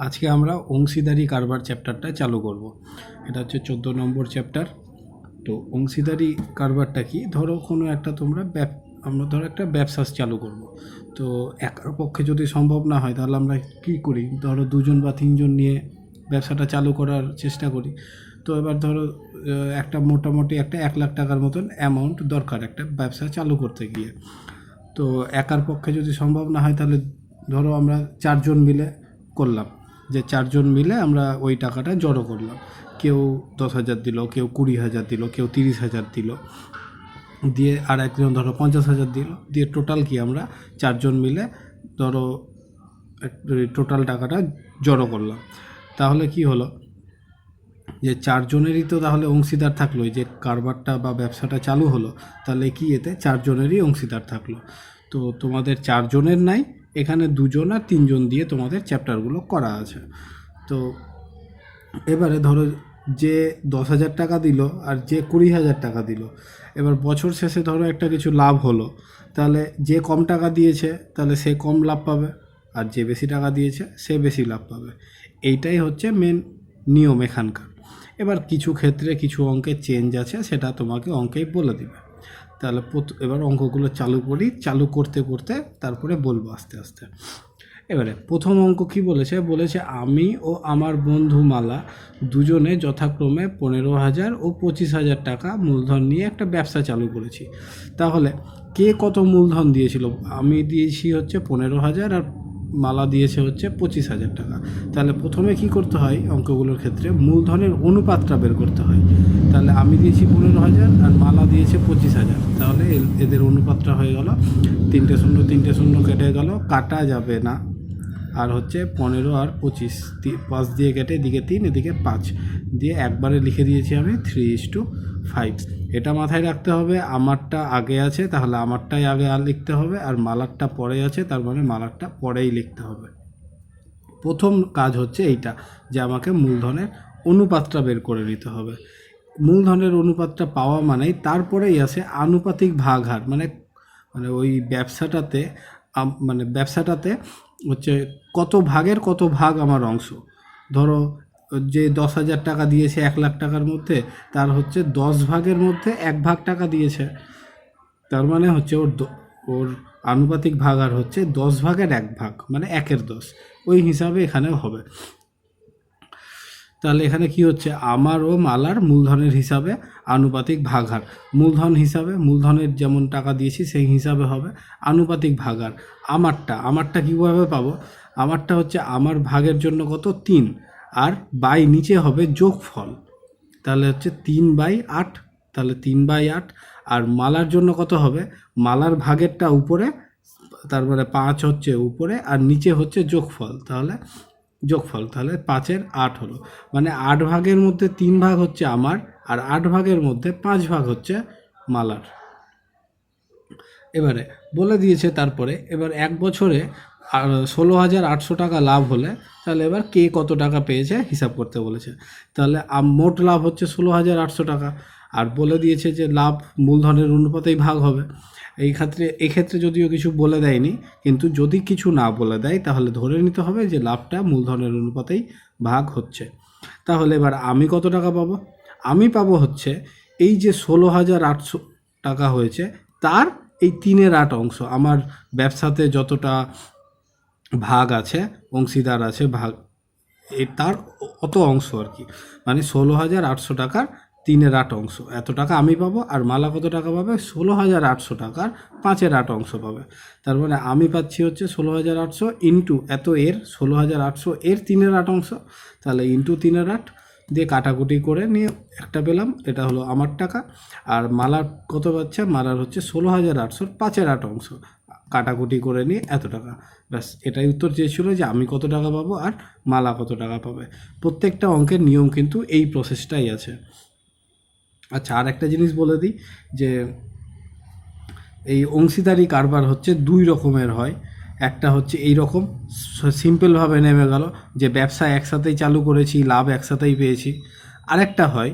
আজকে আমরা অংশীদারি কারবার চ্যাপ্টারটা চালু করব। এটা হচ্ছে 14 নম্বর চ্যাপ্টার। তো অংশীদারি কারবারটা কি, ধরো কোনো একটা আমরা ধরো একটা ব্যবসা চালু করব। তো একার পক্ষে যদি সম্ভব না হয় তাহলে আমরা কী করি, ধরো 2জন বা 3জন নিয়ে ব্যবসাটা চালু করার চেষ্টা করি। তো এবার ধরো একটা মোটামুটি একটা 1 লাখ টাকার মতন অ্যামাউন্ট দরকার একটা ব্যবসা চালু করতে গিয়ে। তো একার পক্ষে যদি সম্ভব না হয় তাহলে ধরো আমরা 4জন মিলে করলাম, যে 4জন মিলে আমরা ওই টাকাটা জড়ো করলাম। কেউ 10,000 দিল, কেউ 20,000 দিল, কেউ 30,000 দিল, দিয়ে আর একজন ধরো 50,000 দিল, দিয়ে টোটাল কি আমরা 4জন মিলে ধরো টোটাল টাকাটা জড়ো করলাম। তাহলে কি হলো, যে 4জনেরই তো তাহলে অংশীদার থাকলো, যে কারবারটা বা ব্যবসাটা চালু হলো, তাহলে কি এতে 4জনেরই অংশীদার থাকলো। তো তোমাদের 4জনের নাই, এখানে 2জন আর 3জন দিয়ে তোমাদের চ্যাপ্টারগুলো করা আছে। তো এবারে ধরো যে 10,000 টাকা দিল আর যে 20,000 টাকা দিল, এবার বছর শেষে ধরো একটা কিছু লাভ হলো, তাহলে যে কম টাকা দিয়েছে তাহলে সে কম লাভ পাবে, আর যে বেশি টাকা দিয়েছে সে বেশি লাভ পাবে। এইটাই হচ্ছে মেন নিয়ম এখানকার। এবার কিছু ক্ষেত্রে কিছু অঙ্কের চেঞ্জ আছে, সেটা তোমাকে অঙ্কেই বলে দিবে। তাহলে এবার অঙ্কগুলো চালু করি, চালু করতে করতে তারপরে বলবো আস্তে আস্তে। এবারে প্রথম অঙ্ক কি বলেছে আমি ও আমার বন্ধু মালা দুজনে যথাক্রমে 15,000 ও 25,000 টাকা মূলধন নিয়ে একটা ব্যবসা চালু করেছি। তাহলে কে কত মূলধন দিয়েছিল? আমি দিয়েছি হচ্ছে 15,000 আর মালা দিয়েছে হচ্ছে 25,000 টাকা। তাহলে প্রথমে কি করতে হয় অঙ্কগুলোর ক্ষেত্রে, মূলধনের অনুপাতটা বের করতে হয়। তাহলে আমি দিয়েছি 15,000 আর মালা দিয়েছে 25,000, তাহলে এদের অনুপাতটা হয়ে গেল 3টে শূন্য 3টে শূন্য কেটে গেল, কাটা যাবে না। আর হচ্ছে 15 আর 25, 5 দিয়ে কেটে এদিকে 3 এদিকে 5 দিয়ে একবারে লিখে দিয়েছি আমি 3:5। এটা মাথায় রাখতে হবে, আমারটা আগে আছে তাহলে আমারটাই আগে আর লিখতে হবে, আর মালারটা পরে আছে তার মানে মালারটা পরেই লিখতে হবে। প্রথম কাজ হচ্ছে এইটা, যে আমাকে মূলধনের অনুপাতটা বের করে নিতে হবে। মূলধনের অনুপাতটা পাওয়া মানেই তারপরেই আসে আনুপাতিক ভাগ হার, মানে ওই ব্যবসাটাতে হচ্ছে কত ভাগের কত ভাগ আমার অংশ। ধরো যে 10,000 টাকা দিয়েছে 1 লাখ টাকার মধ্যে, তার হচ্ছে 10 ভাগের মধ্যে 1 ভাগ টাকা দিয়েছে, তার মানে হচ্ছে ওর আনুপাতিক ভাগ আর হচ্ছে 10 ভাগের 1 ভাগ, মানে 1/10। ওই হিসাবে এখানেও হবে। তাহলে এখানে কি হচ্ছে, আমার ও মালার মূলধনের হিসাবে আনুপাতিক ভাগহার। মূলধন হিসাবে মূলধনের যেমন টাকা দিয়েছি সেই হিসাবে হবে আনুপাতিক ভাগহার। আমারটা কীভাবে পাবো? আমারটা হচ্ছে আমার ভাগের জন্য কত 3, আর বাই নিচে হবে যোগফল, তাহলে হচ্ছে 3/8, তাহলে 3/8। আর মালার জন্য কত হবে, মালার ভাগেরটা উপরে, তারপরে 5 হচ্ছে উপরে আর নিচে হচ্ছে যোগফল, তাহলে 5-এর 8 হলো, মানে 8 ভাগের মধ্যে 3 ভাগ হচ্ছে আমার, আর 8 ভাগের মধ্যে 5 ভাগ হচ্ছে মালার। এবারে বলে দিয়েছে তারপরে, এবার 1 বছরে 16,800 টাকা লাভ হলে তাহলে এবার কে কত টাকা পেয়েছে হিসাব করতে বলেছে। তাহলে মোট লাভ হচ্ছে 16,800 টাকা, আর বলে দিয়েছে যে লাভ মূলধনের অনুপাতেই ভাগ হবে। এক্ষেত্রে যদিও কিছু বলে দেয়নি, কিন্তু যদি কিছু না বলে দেয় তাহলে ধরে নিতে হবে যে লাভটা মূলধনের অনুপাতেই ভাগ হচ্ছে। তাহলে এবার আমি কত টাকা পাবো? আমি পাবো হচ্ছে এই যে 16,800 টাকা হয়েছে তার এই 3/8 অংশ। আমার ব্যবসাতে যতটা ভাগ আছে, অংশীদার আছে ভাগ, তার অত অংশ আর কি, মানে 16,800 টাকার 3/8 অংশ, এত টাকা আমি পাবো। আর মালা কত টাকা পাবে? 16,800 টাকার 5/8 অংশ পাবে। তার মানে আমি পাচ্ছি হচ্ছে 16,800 ইন্টু এত এর 16,800 এর 3/8 অংশ, তাহলে ইন্টু 3/8 দিয়ে কাটাকুটি করে নিয়ে একটা পেলাম, এটা হলো আমার টাকা। আর মালার কত পাচ্ছে? মালার হচ্ছে 16,800 5/8 অংশ, কাটাকুটি করে নিয়ে এত টাকা। ব্যাস, এটাই উত্তর চেয়েছিল, যে আমি কত টাকা পাবো আর মালা কত টাকা পাবে। প্রত্যেকটা অঙ্কের নিয়ম কিন্তু এই প্রসেসটাই আছে। আচ্ছা, আর একটা জিনিস বলে দিই, যে এই অংশীদারি কারবার হচ্ছে 2 রকমের হয়। একটা হচ্ছে এই রকম সিম্পলভাবে নেমে গেল, যে ব্যবসা একসাথেই চালু করেছি, লাভ একসাথেই পেয়েছি। আরেকটা হয়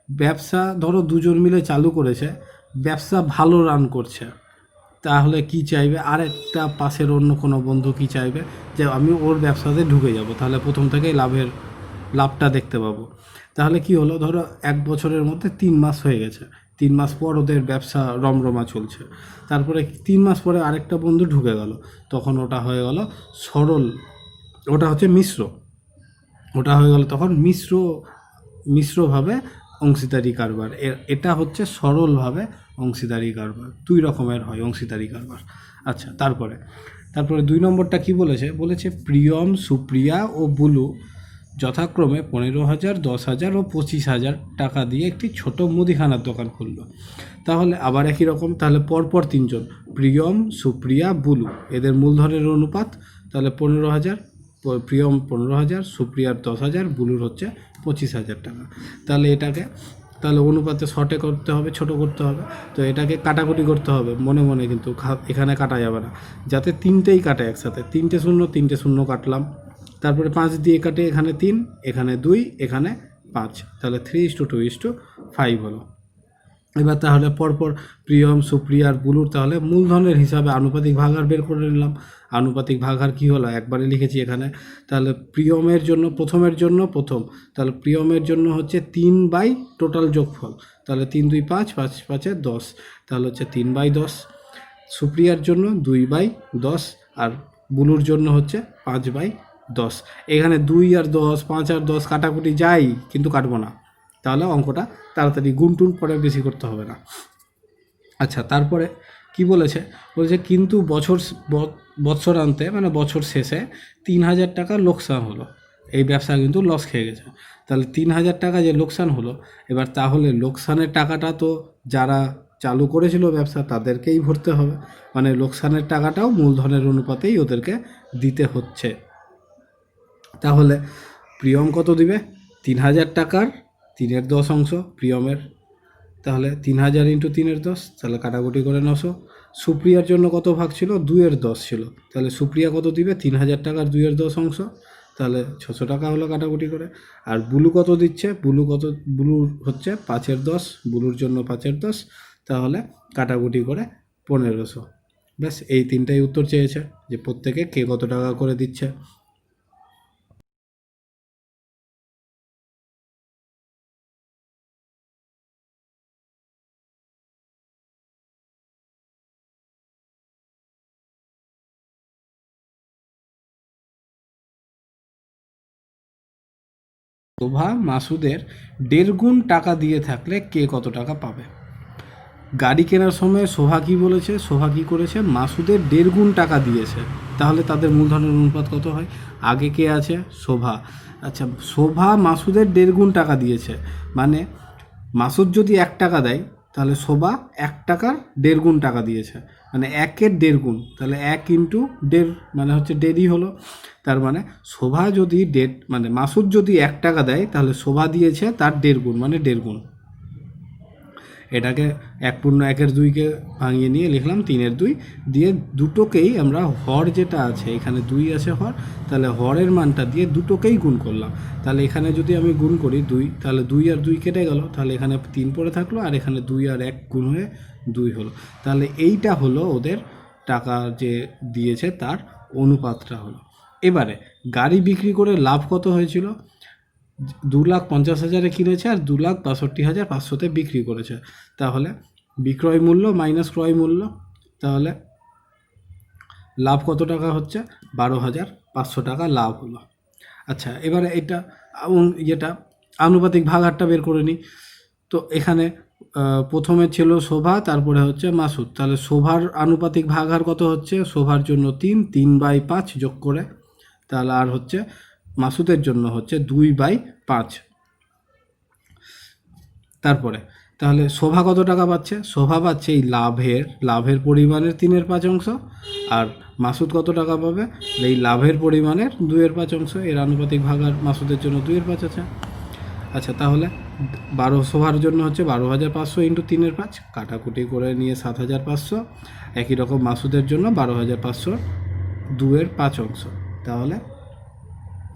ব্যবসা ধরো 2জন মিলে চালু করেছে, ব্যবসা ভালো রান করছে, তাহলে কি চাইবে, আরেকটা পাশের অন্য কোনো বন্ধু কি চাইবে যে আমি ওর ব্যবসাতে ঢুকে যাব, তাহলে প্রথম থেকেই লাভটা দেখতে পাবো। তাহলে কি হলো, ধরো 1 বছরের মধ্যে 3 মাস হয়ে গেছে, 3 মাস পর ওদের ব্যবসা রমরমা চলছে, তারপরে 3 মাস পরে আরেকটা বন্ধু ঢুকে গেল, তখন ওটা হয়ে গেল সরল, ওটা হচ্ছে মিশ্র, ওটা হয়ে গেল তখন মিশ্রভাবে অংশীদারি কারবার। এটা হচ্ছে সরলভাবে অংশীদারি কারবার, 2 রকমের হয় অংশীদারি কারবার। আচ্ছা, তারপরে 2 নম্বরটা কি বলেছে প্রিয়ম, সুপ্রিয়া ও বুলু যথাক্রমে 15,000, 10,000 ও 25,000 টাকা দিয়ে একটি ছোট মুদিখানার দোকান খুলল। তাহলে আবার একই রকম, তাহলে পরপর 3 জন, প্রিয়ম, সুপ্রিয়া, বুলু, এদের মূলধনের অনুপাত তাহলে 15,000, প্রিয়ম 15,000, সুপ্রিয়ার 10,000, বুলুর হচ্ছে 25,000 টাকা। তাহলে অনুপাতে শর্টে করতে হবে, ছোট করতে হবে, তো এটাকে কাটাকুটি করতে হবে মনে মনে, কিন্তু এখানে কাটা যাবে না, যাতে 3টেই কাটে একসাথে, 3টে শূন্য কাটলাম, তারপরে 5 দিয়ে কাটে, এখানে 3, এখানে 2, এখানে 5, তাহলে 3:2:5 হলো। এবার তাহলে পরপর প্রিয়ম, সুপ্রিয়ার, বুলুর তাহলে মূলধনের হিসাবে আনুপাতিক ভাগাহার বের করে নিলাম। আনুপাতিক ভাগাহার কী হলো, একবারে লিখেছি এখানে। তাহলে প্রিয়মের জন্য প্রথমের জন্য প্রথম, তাহলে প্রিয়মের জন্য হচ্ছে 3 টোটাল যোগফল, তাহলে 3 2 5, 5 5 10, তাহলে হচ্ছে 3/10। সুপ্রিয়ার জন্য 2/10, আর বুলুর জন্য হচ্ছে 5/10। এখানে 2 আর 10, 5 আর 10 কাটাকুটি যাই, কিন্তু কাটবো না, তাহলে অঙ্কটা তাড়াতাড়ি গুনটুন পরে বেশি করতে হবে না। আচ্ছা, তারপরে কি বলেছে কিন্তু বৎসরান্তে মানে বছর শেষে 3,000 টাকা লোকসান হলো, এই ব্যবসা কিন্তু লস খেয়ে গেছে। তাহলে 3,000 টাকা যে লোকসান হলো, এবার তাহলে লোকসানের টাকাটা তো যারা চালু করেছিল ব্যবসা তাদেরকেই ভরতে হবে, মানে লোকসানের টাকাটাও মূলধনের অনুপাতেই ওদেরকে দিতে হচ্ছে। তাহলে প্রিয়ম কত দিবে, 3,000 টাকার 3/10 অংশ প্রিয়মের, তাহলে 3,000 × 3/10, তাহলে কাটাকুটি করে 900। সুপ্রিয়ার জন্য কত ভাগ ছিল, 2/10 ছিল, তাহলে সুপ্রিয়া কত দিবে, 3,000 টাকার 2/10 অংশ, তাহলে 600 টাকা হলো কাটাকুটি করে। আর বুলু কত দিচ্ছে, বুলুর হচ্ছে 5/10, বুলুর জন্য 5/10, তাহলে কাটাকুটি করে 1,500। ব্যাস, এই 3টাই উত্তর চেয়েছে, যে প্রত্যেকে কে কত টাকা করে দিচ্ছে। শোভা মাসুদের 1.5 গুণ টাকা দিয়ে থাকলে কে কত টাকা পাবে। গাড়ি কেনার সময় শোভা কী করেছে, মাসুদের 1.5 গুণ টাকা দিয়েছে, তাহলে তাদের মূলধনের অনুপাত কত হয়। আগে কে আছে, শোভা। আচ্ছা, শোভা মাসুদের 1.5 গুণ টাকা দিয়েছে, মানে মাসুদ যদি 1 টাকা দেয়, তাহলে শোভা 1 টাকার 1.5 গুণ টাকা দিয়েছে, মানে 1-এর 1.5 গুণ, তাহলে 1 × 1.5 মানে হচ্ছে 1.5 হলো। তার মানে শোভা যদি মানে মাসুদ যদি 1 টাকা দেয়, তাহলে শোভা দিয়েছে তার 1.5 গুণ, মানে 1.5 গুণ। এটাকে 1/2-কে ভাঙিয়ে নিয়ে লিখলাম 3/2 দিয়ে, দুটোকেই আমরা হর যেটা আছে, এখানে 2 আছে হর, তাহলে হরের মানটা দিয়ে দুটোকেই গুণ করলাম। তাহলে এখানে যদি আমি গুণ করি 2, তাহলে 2 আর 2 কেটে গেল, তাহলে এখানে 3 পড়ে থাকলো, আর এখানে 2 আর 1 গুণ হয়ে 2 হলো। তাহলে এইটা হলো ওদের টাকা যে দিয়েছে তার অনুপাতটা হলো। এবারে গাড়ি বিক্রি করে লাভ কত হয়েছিল, 2,50,000-এ কিনেছে আর 2,62,500-তে বিক্রি করেছে, তাহলে বিক্রয় মূল্য মাইনাস ক্রয় মূল্য, তাহলে লাভ কত টাকা হচ্ছে, 12,500 টাকা লাভ হলো। আচ্ছা, এবারে যেটা আনুপাতিক ভাগহারটা বের করে নিই। তো এখানে প্রথমে ছিল শোভা, তারপরে হচ্ছে মাসুদ, তাহলে শোভার আনুপাতিক ভাগহার কত হচ্ছে, শোভার জন্য 3/5 যোগ করে, তাহলে আর হচ্ছে মাসুদের জন্য হচ্ছে 2/5। তারপরে তাহলে শোভা কত টাকা পাচ্ছে, শোভা পাচ্ছে এই লাভের পরিমাণের 3/5 অংশ, আর মাসুদ কত টাকা পাবে, এই লাভের পরিমাণের 2/5 অংশ, এর আনুপাতিক ভাগার মাসুদের জন্য 2/5 আছে। আচ্ছা, তাহলে শোভার জন্য হচ্ছে 12,500 × 3/5, কাটাকুটি করে নিয়ে 7,500, একই রকম মাসুদের জন্য 12,500 2/5 অংশ, তাহলে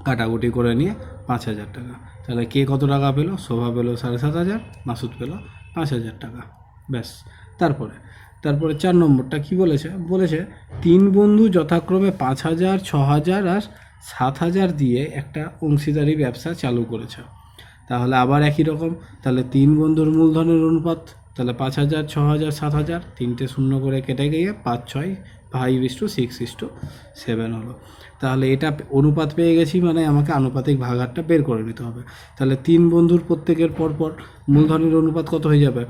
কাটাকুটি করে নিয়ে 5,000 টাকা। তাহলে কে কত টাকা পেলো, শোভা পেলো 7,500, মাসুদ পেলো 5,000 টাকা। ব্যাস, তারপরে তারপরে 4 নম্বরটা কি বলেছে, বলেছে 3 বন্ধু যথাক্রমে 5,000, 6,000 আর 7,000 দিয়ে একটা অংশীদারি ব্যবসা চালু করেছে। তাহলে আবার একই রকম, তাহলে 3 বন্ধুর মূলধনের অনুপাত, তাহলে 5,000, 6,000, 7,000, 3টে শূন্য করে কেটে গিয়ে 5, 6, 5:6:7 হলো। তাহলে এটা অনুপাত পেয়ে গেছি, মানে আমাকে আনুপাতিক ভাগাহারটা বের করে নিতে হবে। তাহলে 3 বন্ধুর প্রত্যেকের পরপর মূলধনের অনুপাত কত হয়ে যাবে,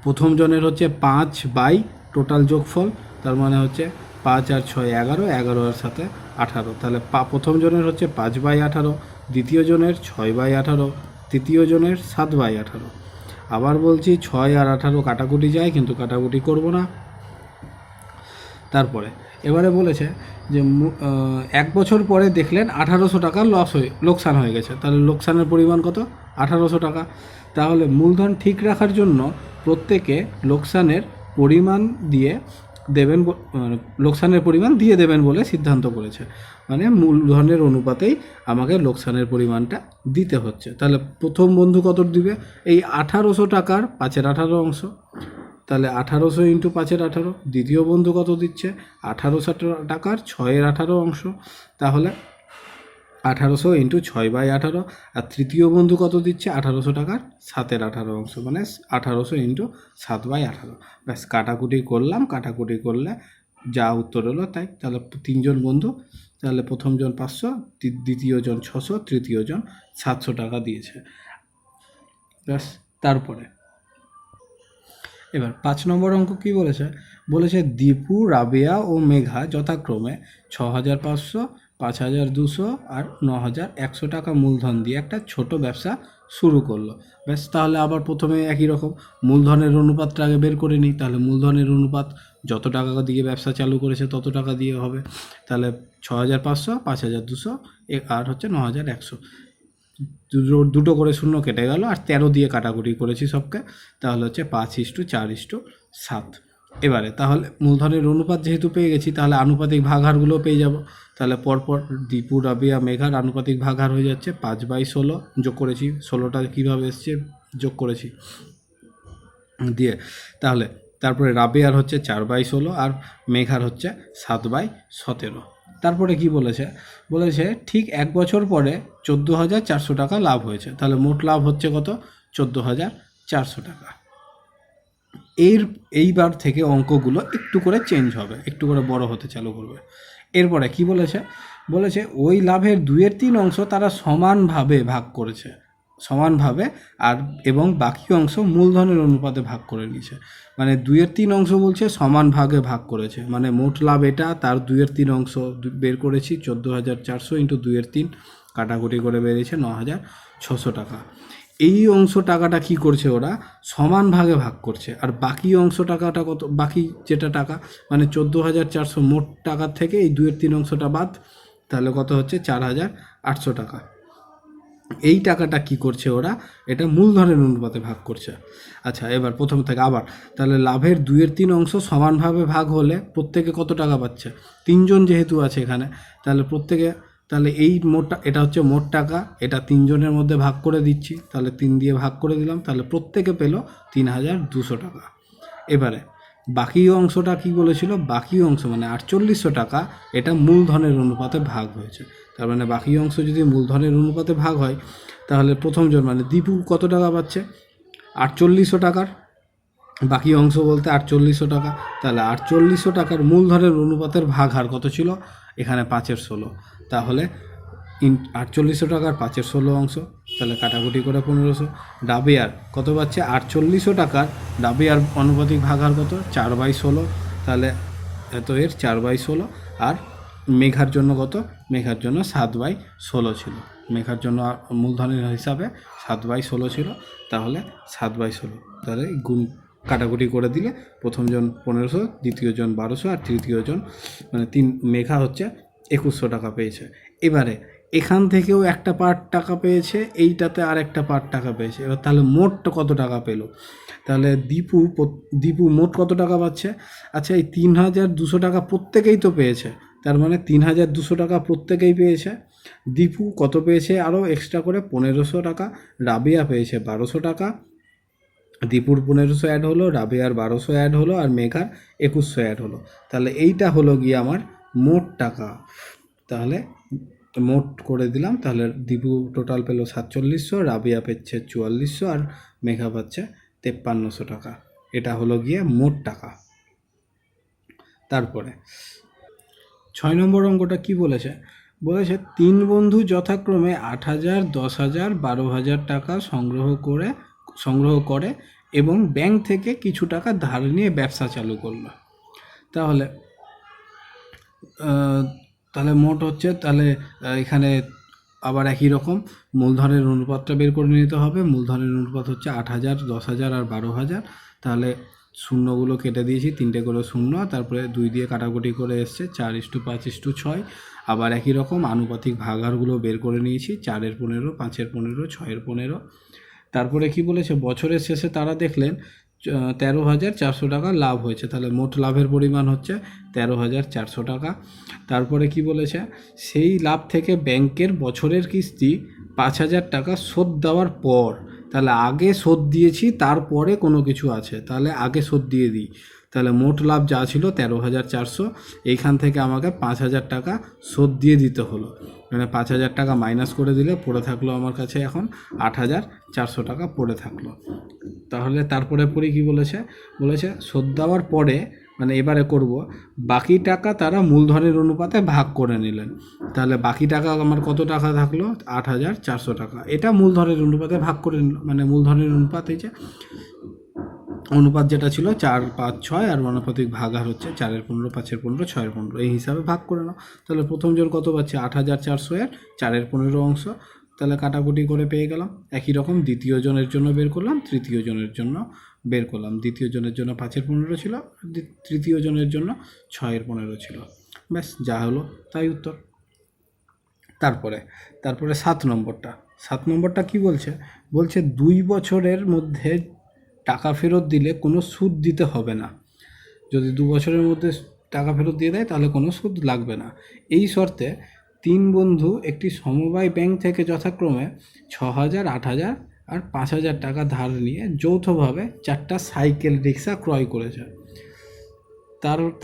প্রথম জনের হচ্ছে 5 বাই টোটাল যোগফল, তার মানে হচ্ছে 5 আর 6 11, 11 আর 7 18। তাহলে প্রথম জনের হচ্ছে 5/18, দ্বিতীয় জনের 6/18, তৃতীয় জনের 7/18। আবার বলছি 6 আর 18 কাটাকুটি যায়, কিন্তু কাটাকুটি করব না। তারপরে এবারে বলেছে যে 1 বছর পরে দেখলেন 1,800 টাকার লোকসান হয়ে গেছে। তাহলে লোকসানের পরিমাণ কত, 1,800 টাকা। তাহলে মূলধন ঠিক রাখার জন্য প্রত্যেকে লোকসানের পরিমাণ দিয়ে দেবেন, লোকসানের পরিমাণ দিয়ে দেবেন বলে সিদ্ধান্ত করেছে। মানে মূলধনের অনুপাতেই আমাকে লোকসানের পরিমাণটা দিতে হচ্ছে। তাহলে প্রথম বন্ধু কত দিবে, এই 1,800 টাকার 5/18 অংশ। তাহলে 1,800 ইন্টু 5/18। দ্বিতীয় বন্ধু কত দিচ্ছে, 1,800 টাকার 6/18 অংশ। তাহলে 1,800 ইন্টু 6/18। আর তৃতীয় বন্ধু কত দিচ্ছে, 1,800 টাকার 7/18 অংশ, মানে 1,800 ইন্টু 7/18। ব্যাস কাটাকুটি করলাম, কাটাকুটি করলে যা উত্তর হলো তাই। তাহলে 3 জন বন্ধু, তাহলে প্রথম জন 500, দ্বিতীয় জন 600, তৃতীয় জন 700 টাকা দিয়েছে। ব্যাস। তারপরে এবার 5 নম্বর অঙ্ক কি বলেছে, বলেছে দীপু, রাবেয়া ও মেঘা যথাক্রমে 6,500, 5,200 আর 9,100 টাকা মূলধন দিয়ে একটা ছোট ব্যবসা শুরু করলো। ব্যাস। তাহলে আবার প্রথমে একই রকম মূলধনের অনুপাতটা আগে বের করে নিই। তাহলে মূলধনের অনুপাত যত টাকা দিয়ে ব্যবসা চালু করেছে তত টাকা দিয়ে হবে। তাহলে 6,500, 5,200 আর হচ্ছে 9,100। দুটো করে শূন্য কেটে গেল, আর 13 দিয়ে কাটাকুটি করেছি সবকে। তাহলে হচ্ছে 5:4:7। এবারে তাহলে মূলধনের অনুপাত যেহেতু পেয়ে গেছি, তাহলে আনুপাতিক ভাগহারগুলো পেয়ে যাব। তাহলে পরপর দীপু, রাবিয়া, মেঘার আনুপাতিক ভাগহার হয়ে যাচ্ছে 5/16 যোগ করেছি। 16টা কীভাবে এসছে, যোগ করেছি দিয়ে। তাহলে তারপরে রাবিয়ার হচ্ছে 4/16 আর মেঘার হচ্ছে 7/17। তারপরে কি বলেছে, বলেছে ঠিক 1 বছর পরে 14,400 টাকা লাভ হয়েছে। তাহলে মোট লাভ হচ্ছে কত, 14,400 টাকা। এইবার থেকে অঙ্কগুলো একটু করে চেঞ্জ হবে, একটু করে বড় হতে চালু করবে। এরপরে কি বলেছে, বলেছে ওই লাভের 2/3 অংশ তারা সমানভাবে ভাগ করেছে, সমানভাবে, আর এবং বাকি অংশ মূলধনের অনুপাতে ভাগ করে নিয়েছে। মানে 2/3 অংশ বলছে সমান ভাগে ভাগ করেছে, মানে মোট লাভ এটা, তার 2/3 অংশ বের করেছি। 14,400 ইন্টু 2/3 কাটাকুটি করে বেরিয়েছে 9,600 টাকা। এই অংশ টাকাটা কি করছে, ওরা সমান ভাগে ভাগ করছে। আর বাকি অংশ টাকাটা কত, বাকি যেটা টাকা, মানে 14,400 মোট টাকার থেকে এই 2/3 অংশটা বাদ, তাহলে কত হচ্ছে 4,800 টাকা। এই টাকাটা কি করছে ওরা, এটা মূলধনের অনুপাতে ভাগ করছে। আচ্ছা, এবার প্রথম থেকে আবার, তাহলে লাভের 2/3 অংশ সমানভাবে ভাগ হলে প্রত্যেকে কত টাকা পাচ্ছে, 3 জন যেহেতু আছে এখানে, তাহলে প্রত্যেকে, তাহলে এই মোটটা, এটা হচ্ছে মোট টাকা, এটা 3 জনের মধ্যে ভাগ করে দিচ্ছি। তাহলে 3 দিয়ে ভাগ করে দিলাম, তাহলে প্রত্যেকে পেল 3,200 টাকা। এবারে বাকি অংশটা কি বলেছিল, বাকি অংশ মানে 4,800 টাকা, এটা মূলধনের অনুপাতে ভাগ হয়েছে। তার মানে বাকি অংশ যদি মূলধনের অনুপাতে ভাগ হয়, তাহলে প্রথমজন মানে দীপু কত টাকা পাচ্ছে, 4,800 টাকার বাকি অংশ বলতে 4,800 টাকা। তাহলে 4,800 টাকার মূলধনের অনুপাতের ভাগ হার কত ছিল, এখানে 5/16। তাহলে 4,800 টাকার 5/16 অংশ, তাহলে কাটাকুটি করে 1,500। রাবেয়ার কত পাচ্ছে, 4,800 টাকার রাবেয়ার অনুপাতিক ভাগ হার কত, 4/16। তাহলে এত এর 4/16। আর মেঘার জন্য কত, মেঘার জন্য 7/16 ছিল, মেঘার জন্য মূলধনের হিসাবে 7/16 ছিল। তাহলে 7/16, তাহলে গুণ কাটাকুটি করে দিলে প্রথমজন 1,500, দ্বিতীয়জন 1,200 আর তৃতীয়জন মানে মেঘা হচ্ছে 2,100 টাকা পেয়েছে। এবারে এখান থেকেও একটা পার্ট টাকা পেয়েছে, এইটাতে আর একটা পার্ট টাকা পেয়েছে। এবার তাহলে মোট কত টাকা পেল, তাহলে দীপু মোট কত টাকা পাচ্ছে। আচ্ছা, এই 3,200 টাকা প্রত্যেকেই তো পেয়েছে, তার মানে 3,200 টাকা প্রত্যেকেই পেয়েছে। দীপু কত পেয়েছে, আরও এক্সট্রা করে 1,500 টাকা। রাবিয়া পেয়েছে 1,200 টাকা। দীপুর 1500 অ্যাড হলো, রাবেয়ার 1200 অ্যাড হলো, আর মেঘার 2100 অ্যাড হলো। তাহলে এইটা হলো গিয়ে আমার মোট টাকা। তাহলে মোট করে দিলাম, তাহলে দীপু টোটাল পেলো 4700, রাবিয়া পেচ্ছে 4400, আর মেঘা পাচ্ছে 5300 টাকা। এটা হলো গিয়ে মোট টাকা। তারপরে 6 নম্বর অঙ্কটা কি বলেছে? বলেছে 3 বন্ধু যথাক্রমে 8000, 10,000, 12,000 টাকা সংগ্রহ করে এবং ব্যাংক থেকে কিছু টাকা ধার নিয়ে ব্যবসা চালু করলো। তাহলে তাহলে মোট হচ্ছে, তাহলে এখানে আবার একই রকম মূলধনের অনুপাতটা বের করে নিতে হবে। মূলধনের অনুপাত হচ্ছে 8000, 10,000 আর 12,000। তাহলে শূন্যগুলো কেটে দিয়েছি, 3টে করে শূন্য, তারপরে 2 দিয়ে কাটাকুটি করে এসছে 4:5:6। আবার একই রকম আনুপাতিক ভাগাহারগুলো বের করে নিয়েছি, 4-এর 15, 5-এর 15, 6-এর 15। তারপরে কি বলেছে? বছরের শেষে তারা দেখলেন 13,400 টাকা লাভ হয়েছে। তাহলে মোট লাভের পরিমাণ হচ্ছে 13,400 টাকা। তারপরে কি বলেছে? সেই লাভ থেকে ব্যাংকের বছরের কিস্তি 5,000 টাকা শোধ দেওয়ার পর, তাহলে আগে শোধ দিয়েছি তারপরে কোনো কিছু আছে, তাহলে আগে শোধ দিয়ে দিই। তাহলে মোট লাভ যা ছিল 13,400, এইখান থেকে আমাকে 5,000 টাকা শোধ দিয়ে দিতে হলো। মানে 5,000 টাকা মাইনাস করে দিলে পড়ে থাকলো আমার কাছে এখন 8,400 টাকা পড়ে থাকলো। তাহলে তারপরে পরে কি বলেছে? বলেছে শোধ দেওয়ার পরে, মানে এবারে করব, বাকি টাকা তারা মূলধনের অনুপাতে ভাগ করে নিলেন। তাহলে বাকি টাকা আমার কত টাকা থাকলো? 8,400 টাকা। এটা মূলধনের অনুপাতে ভাগ করে মানে মূলধনের অনুপাত এই যে অনুপাত যেটা ছিল 4, 5, 6, আর অনুপাতিক ভাগাহার হচ্ছে 4-এর 15, 5-এর 15, 6-এর 15, এই হিসাবে ভাগ করে নাও। তাহলে প্রথম জন কত পাচ্ছে? 8,400 এর 4-এর 15 অংশ। তাহলে কাটাকুটি করে পেয়ে গেলাম। একই রকম দ্বিতীয় জনের জন্য বের করলাম, তৃতীয় জনের জন্য বের করলাম। দ্বিতীয় জনের জন্য 5-এর 15 ছিল, তৃতীয় জনের জন্য 6-এর 15 ছিল। ব্যাস, যা হলো তাই উত্তর। তারপরে 7 নম্বরটা কি বলছে? বলছে 2 বছরের মধ্যে টাকা ফেরত দিলে কোনো সুদ দিতে হবে না। যদি 2 বছরের মধ্যে টাকা ফেরত দিয়ে দেয় তাহলে কোনো সুদ লাগবে না। এই শর্তে 3 বন্ধু একটি সমবায় ব্যাংক থেকে যথাক্রমে 6,000, 8,000 আর 5,000 টাকা ধার নিয়ে যৌথভাবে 4টা সাইকেল রিক্সা ক্রয় করেছে।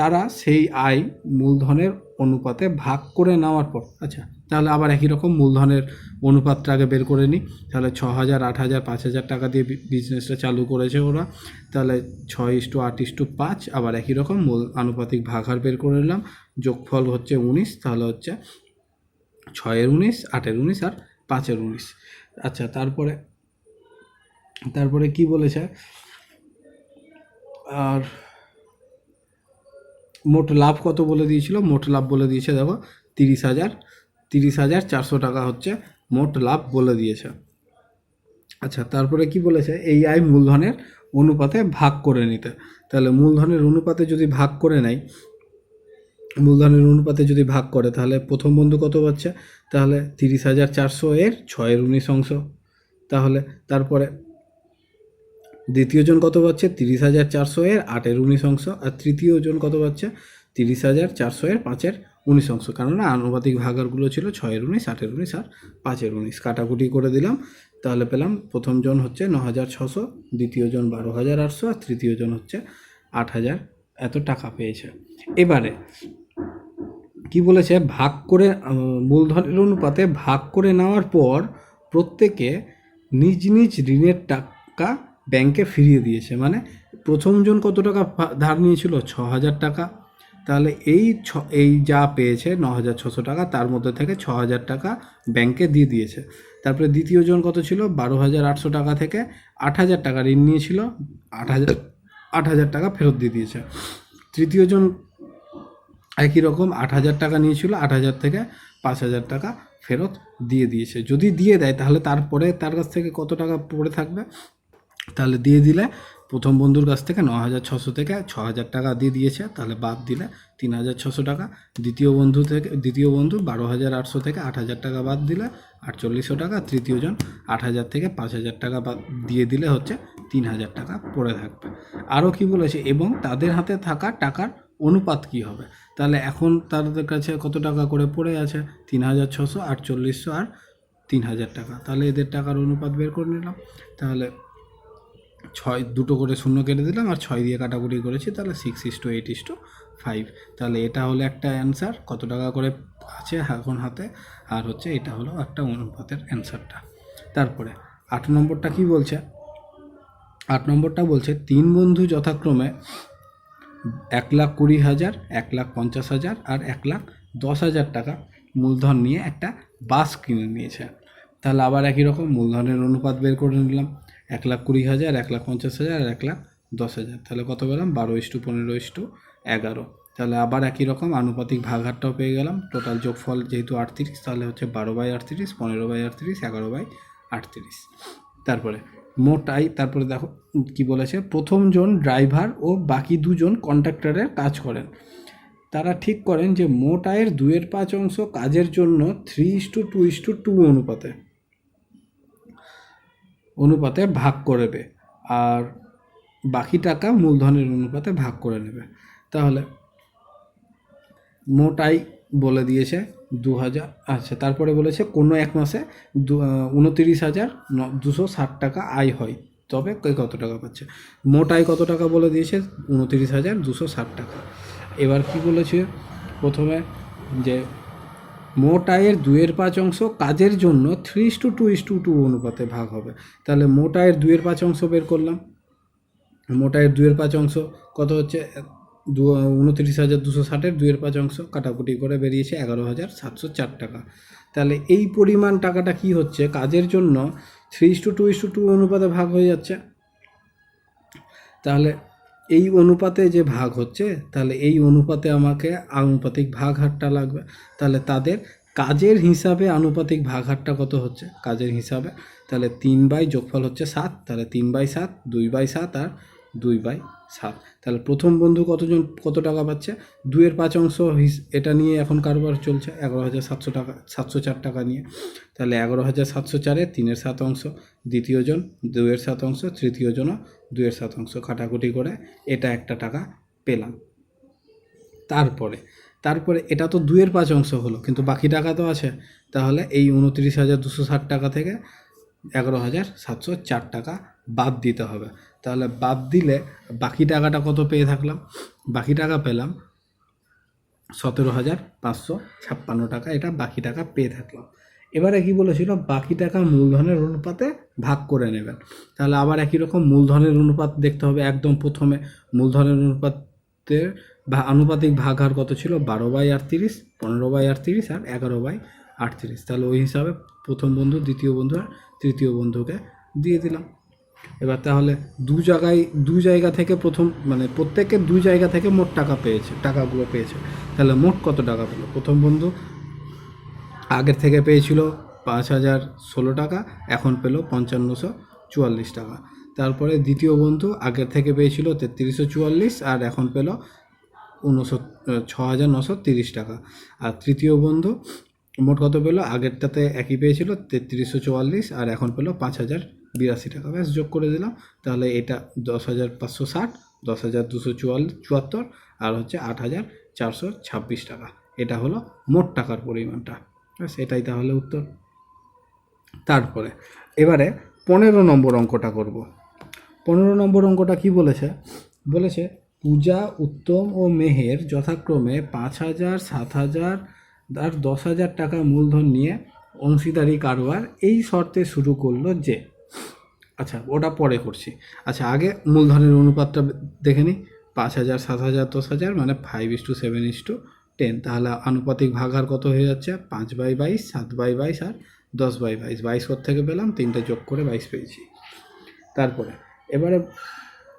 তারা সেই আয় মূলধনের অনুপাতে ভাগ করে নেওয়ার পর, আচ্ছা তাহলে আবার একই রকম মূলধনের অনুপাতটা আগে বের করে নিই। তাহলে 6,000, 8,000, 5,000 টাকা দিয়ে বিজনেসটা চালু করেছে ওরা। তাহলে 6:8:5, আবার একই রকম আনুপাতিক ভাগহার বের করে নিলাম। যোগফল হচ্ছে 19, তাহলে হচ্ছে 6-এর 19, 8-এর 19 আর 5-এর 19। আচ্ছা, তারপরে কি বলেছে? আর মোট লাভ কত বলে দিয়েছিল? মোট লাভ বলে দিয়েছে দেখো 30,400 টাকা হচ্ছে মোট লাভ বলে দিয়েছে। আচ্ছা, তারপরে কি বলেছে? এই আয় মূলধনের অনুপাতে ভাগ করে নিতে। তাহলে মূলধনের অনুপাতে যদি ভাগ করে নেয়, মূলধনের অনুপাতে যদি ভাগ করে, তাহলে প্রথম বন্ধু কত পাচ্ছে? তাহলে 30,400 এর 6-এর 19 অংশ। তাহলে তারপরে দ্বিতীয় জন কত পাচ্ছে? 30,400 এর 8-এর 19 অংশ। আর তৃতীয় জন কত পাচ্ছে? 30,400 এর 5-এর 19 অংশ। কেননা আনুপাতিক ভাগারগুলো ছিল 6-এর 19, 8-এর 19 আর 5-এর 19। কাটাকুটি করে দিলাম, তাহলে পেলাম প্রথম জন হচ্ছে 9,600, দ্বিতীয় জন 12,800, আর তৃতীয় জন হচ্ছে 8,000 এত টাকা পেয়েছে। এবারে কি বলেছে? ভাগ করে মূলধনের অনুপাতে ভাগ করে নেওয়ার পর প্রত্যেকে নিজ নিজ ঋণের টাকা ব্যাংকে ফিরিয়ে দিয়েছে। মানে প্রথমজন কত টাকা ধার নিয়েছিল? 6,000 টাকা। তাহলে এই যা পেয়েছে 9,600 টাকা, তার মধ্যে থেকে 6,000 টাকা ব্যাংকে দিয়ে দিয়েছে। তারপরে দ্বিতীয়জন কত ছিল? 12,800 টাকা থেকে 8,000 টাকা ঋণ নিয়েছিল, 8,000 টাকা ফেরত দিয়ে দিয়েছে। তৃতীয়জন একই রকম 8,000 টাকা নিয়েছিল, 8,000 থেকে 5,000 টাকা ফেরত দিয়ে দিয়েছে। যদি দিয়ে দেয় তাহলে তারপরে তার কাছ থেকে কত টাকা পড়ে থাকবে? তাহলে দিয়ে দিলে প্রথম বন্ধুর কাছ থেকে 9,600 থেকে 6,000 টাকা দিয়ে দিয়েছে, তাহলে বাদ দিলে 3,600 টাকা। দ্বিতীয় বন্ধু 12,800 থেকে 8,000 টাকা বাদ দিলে 4,800 টাকা। তৃতীয়জন 8,000 থেকে 5,000 টাকা বাদ দিয়ে দিলে হচ্ছে 3,000 টাকা পড়ে থাকবে। আরও কি বলেছে? এবং তাদের হাতে থাকা টাকার অনুপাত কি হবে? তাহলে এখন তাদের কাছে কত টাকা করে পড়ে আছে? 3,600, 4,800 আর 3,000 টাকা। তাহলে এদের টাকার অনুপাত বের করে নিলাম। তাহলে দুটো করে শূন্য কেটে দিলাম আর 6 দিয়ে কাটাকুটি করেছি, তাহলে 6:8:5। তাহলে এটা হলো একটা অ্যান্সার, কত টাকা করে আছে এখন হাতে, আর হচ্ছে এটা হলো একটা অনুপাতের অ্যান্সারটা। তারপরে 8 নম্বরটা কি বলছে? 8 নম্বরটা বলছে 3 বন্ধু যথাক্রমে 1,20,000, 1,50,000 আর 1,10,000 টাকা মূলধন নিয়ে একটা বাস কিনে নিয়েছে। তাহলে আবার একই রকম মূলধনের অনুপাত বের করে নিলাম, 1,20,000, 1,50,000 আর 1,10,000। তাহলে কত পেলাম? 12:15:11। তাহলে আবার একই রকম আনুপাতিক ভাগহারটাও পেয়ে গেলাম। টোটাল যোগফল যেহেতু 38, তাহলে হচ্ছে 12/38, 15/38, 11/38। তারপরে মোট আয়, তারপরে দেখো কি বলেছে, প্রথম জন ড্রাইভার ও বাকি দুজন কন্ট্রাক্টরের কাজ করেন। তারা ঠিক করেন যে মোট আয়ের 2/5 অংশ কাজের জন্য 3:2:2 অনুপাতে ভাগ করবে, আর বাকি টাকা মূলধনের অনুপাতে ভাগ করে নেবে। তাহলে মোট আয় বলে দিয়েছে 2,000। আচ্ছা, তারপরে বলেছে কোনো এক মাসে 29,260 টাকা আয় হয়, তবে কত টাকা পাচ্ছে। মোট আয় কত টাকা বলে দিয়েছে? 29,260 টাকা। এবার কি বলেছে প্রথমে, যে মোট আয়ের 2/5 অংশ কাজের জন্য 3:2:2 অনুপাতে ভাগ হবে। তাহলে মোট আয়ের 2/5 অংশ বের করলাম। মোট আয়ের 2/5 অংশ কত হচ্ছে? 29,260-এর 2/5 অংশ কাটাকুটি করে বেরিয়েছে 11,704 টাকা। তাহলে এই পরিমাণ টাকাটা কি হচ্ছে? কাজের জন্য 3:2:2 অনুপাতে ভাগ হয়ে যাচ্ছে। তাহলে এই অনুপাতে যে ভাগ হচ্ছে, তাহলে এই অনুপাতে আমাকে আনুপাতিক ভাগহারটা লাগবে। তাহলে তাদের কাজের হিসাবে আনুপাতিক ভাগহারটা কত হচ্ছে? কাজের হিসাবে তাহলে 3 যোগফল হচ্ছে 7, তাহলে 3/7, 2/7 আর 2/7। তাহলে প্রথম বন্ধু কত টাকা পাচ্ছে? 2/5 অংশ এটা নিয়ে এখন কারবার চলছে 11,700 টাকা, 704 টাকা নিয়ে। তাহলে 11,704-এ 3/7 অংশ, দ্বিতীয় জন 2/7 অংশ, তৃতীয় জনও 2/7 অংশ, কাটাকুটি করে এটা একটা টাকা পেলাম। তারপরে এটা তো 2/5 অংশ হলো, কিন্তু বাকি টাকা তো আছে। তাহলে এই 29,260 টাকা থেকে 11,704 টাকা বাদ দিতে হবে। তাহলে বাদ দিলে বাকি টাকাটা কত পেয়ে থাকলাম? বাকি টাকা পেলাম 17,556 টাকা, এটা বাকি টাকা পেয়ে থাকলাম। এবারে কি বলেছিল? বাকি টাকা মূলধনের অনুপাতে ভাগ করে নেবেন। তাহলে আবার একই রকম মূলধনের অনুপাত দেখতে হবে। একদম প্রথমে মূলধনের অনুপাতের আনুপাতিক ভাগহার কত ছিল? 12/38, 15/38 আর 11/38। তাহলে ওই হিসাবে প্রথম বন্ধু, দ্বিতীয় বন্ধু আর তৃতীয় বন্ধুকে দিয়ে দিলাম। এবার তাহলে দু জায়গা থেকে প্রত্যেকের 2 জায়গা থেকে মোট টাকাগুলো পেয়েছে। তাহলে মোট কত টাকা পেল? প্রথম বন্ধু আগের থেকে পেয়েছিল 5,016 টাকা, এখন পেল 5,544 টাকা। তারপরে দ্বিতীয় বন্ধু আগের থেকে পেয়েছিল 3,344 আর এখন পেল 6,930 টাকা। আর তৃতীয় বন্ধু মোট কত পেল? আগেরটাতে একই পেয়েছিল 3,344 আর এখন পেল 5,082 টাকা। ব্যাস, যোগ করে দিলাম। তাহলে এটা 10,560, 10,274 আর হচ্ছে 8,426 টাকা। এটা হলো মোট টাকার পরিমাণটা। ব্যাস, এটাই তাহলে উত্তর। তারপরে এবারে 15 নম্বর অঙ্কটা করব। 15 নম্বর অঙ্কটা কি বলেছে? পূজা, উত্তম ও মেহের যথাক্রমে 5,000, 7,000 আর 10,000 টাকা মূলধন নিয়ে অংশীদারি কারবার এই শর্তে শুরু করলো যে, আচ্ছা ওটা পরে করছি। আচ্ছা, আগে মূলধনের অনুপাতটা দেখে নিই। 5,000, 7,000, 10,000 মানে 5:7:10। তাহলে আনুপাতিক ভাগহার কত হয়ে যাচ্ছে? 5/22, 7/22 আর 10/22। 22 থেকে পেলাম, 3টে যোগ করে 22 পেয়েছি। তারপরে এবারে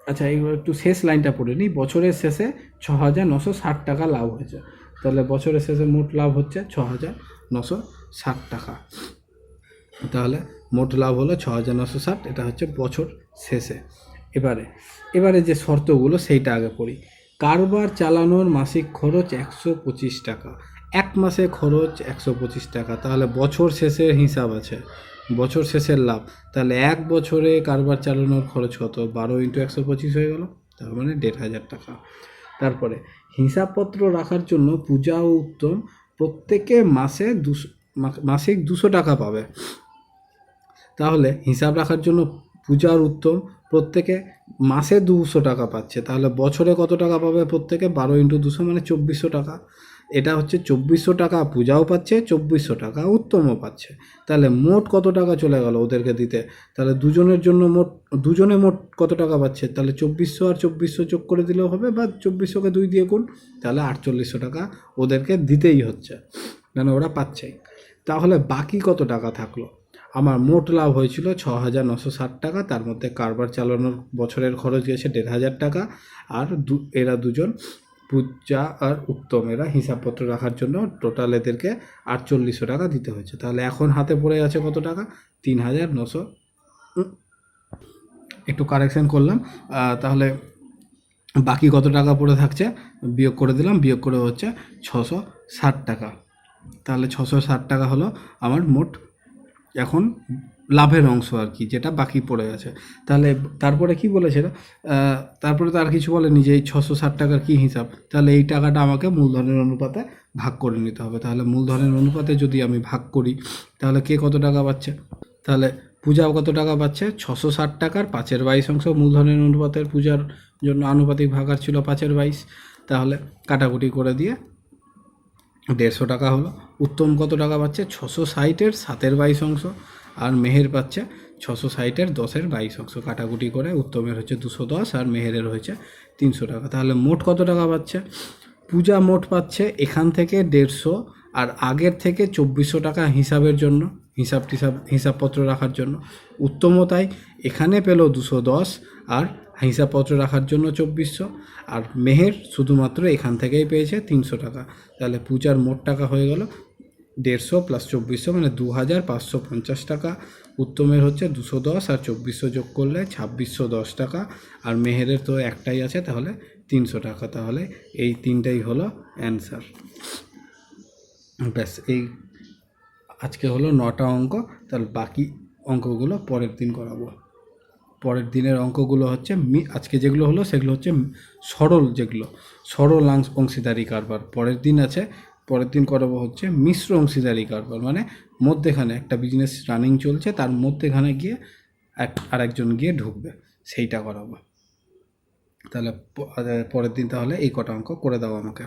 আচ্ছা, এইবার একটু শেষ লাইনটা পড়ে নিই। বছরের শেষে 6,960 টাকা লাভ হয়েছে। তাহলে বছরের শেষে মোট লাভ হচ্ছে 6,960 টাকা। তাহলে মোট লাভ হলো 6,960, এটা হচ্ছে বছর শেষে। এবারে যে শর্তগুলো সেইটা আগে পড়ি। কারবার চালানোর মাসিক খরচ 125 টাকা, এক মাসে খরচ 125 টাকা। তাহলে বছর শেষের হিসাব আছে, বছর শেষের লাভ। তাহলে এক বছরে কারবার চালানোর খরচ কত? 12 × 125 হয়ে গেল, তার মানে 1,500 টাকা। তারপরে হিসাবপত্র রাখার জন্য পূজা ও উত্তম প্রত্যেকে মাসিক 200 টাকা পাবে। তাহলে হিসাব রাখার জন্য পূজার উত্তম প্রত্যেকে মাসে 200 টাকা পাচ্ছে, তাহলে বছরে কত টাকা পাবে প্রত্যেকে? 12 × 200 মানে 2400 টাকা। এটা হচ্ছে 2400 টাকা পূজাও পাচ্ছে, 2400 টাকা উত্তমও পাচ্ছে। তাহলে মোট কত টাকা চলে গেল ওদেরকে দিতে? তাহলে দুজনের জন্য দুজনে মোট কত টাকা পাচ্ছে? তাহলে 2400 আর 2400 যোগ করে দিলেও হবে, বা 2400কে 2 দিয়ে গুণ, তাহলে 4800 টাকা ওদেরকে দিতেই হচ্ছে, কেন ওরা পাচ্ছেই। তাহলে বাকি কত টাকা থাকলো? আমার মোট লাভ হয়েছিল 6960 টাকা, তার মধ্যে কারবার চালানোর বছরের খরচ গেছে 1500 টাকা, আর এরা দুজন পূজা আর উত্তম এরা হিসাবপত্র রাখার জন্য টোটাল এদেরকে 4800 টাকা দিতে হয়েছে। তাহলে এখন হাতে পড়ে আছে কত টাকা? 3900। একটু কারেকশন করলাম। তাহলে বাকি কত টাকা পড়ে থাকছে বিয়োগ করে দিলাম, বিয়োগ করে হচ্ছে 660 টাকা। তাহলে 660 টাকা হলো আমার মোট এখন লাভের অংশ আর কি, যেটা বাকি পড়ে আছে। তাহলে তারপরে কি বলেছে? তারপরে তো আর কিছু বলেনি যে এই 660 টাকার কী হিসাব। তাহলে এই টাকাটা আমাকে মূলধনের অনুপাতে ভাগ করে নিতে হবে। তাহলে মূলধনের অনুপাতে যদি আমি ভাগ করি, তাহলে কে কত টাকা পাচ্ছে? তাহলে পূজাও কত টাকা পাচ্ছে? 660 টাকার 5/22 মূলধনের অনুপাতের পূজার জন্য আনুপাতিক ভাগার ছিল 5/22। তাহলে কাটাকুটি করে দিয়ে 150 টাকা হলো। উত্তম কত টাকা পাচ্ছে? 660-এর 7/22, আর মেহের পাচ্ছে 660-এর 10/22। কাটাকুটি করে উত্তমের হচ্ছে 210 আর মেহেরের হয়েছে 300 টাকা। তাহলে মোট কত টাকা পাচ্ছে? পূজা মোট পাচ্ছে এখান থেকে 150, আর আগের থেকে 2400 টাকা হিসাবের জন্য, হিসাবপত্র রাখার জন্য। উত্তমও তাই, এখানে পেল 210 আর হিসাবপত্র রাখার জন্য 2400, আর মেহের শুধুমাত্র এখান থেকেই পেয়েছে 300 টাকা। তাহলে পূজার মোট টাকা হয়ে গেল 150 + 2400 মানে 2550 টাকা। উত্তমের হচ্ছে 210 আর 2400 যোগ করলে 2610 টাকা, আর মেহেরের তো একটাই আছে, তাহলে 300 টাকা। তাহলে এই তিনটাই হলো অ্যান্সার। ব্যাস, এই আজকে হলো 9টা অঙ্ক। তাহলে বাকি অঙ্কগুলো পরের দিন করাবো। পরের দিনের অঙ্কগুলো হচ্ছে আজকে যেগুলো হলো সেগুলো হচ্ছে সরল অংশীদারি কারবার। পরের দিন করাবো হচ্ছে মিশ্র অংশীদারি কারবার, মানে মধ্যেখানে একটা বিজনেস রানিং চলছে, তার মধ্যেখানে গিয়ে আরেকজন গিয়ে ঢুকবে, সেইটা করাবো। তাহলে পরের দিন তাহলে এই কটা অঙ্ক করে দাও আমাকে।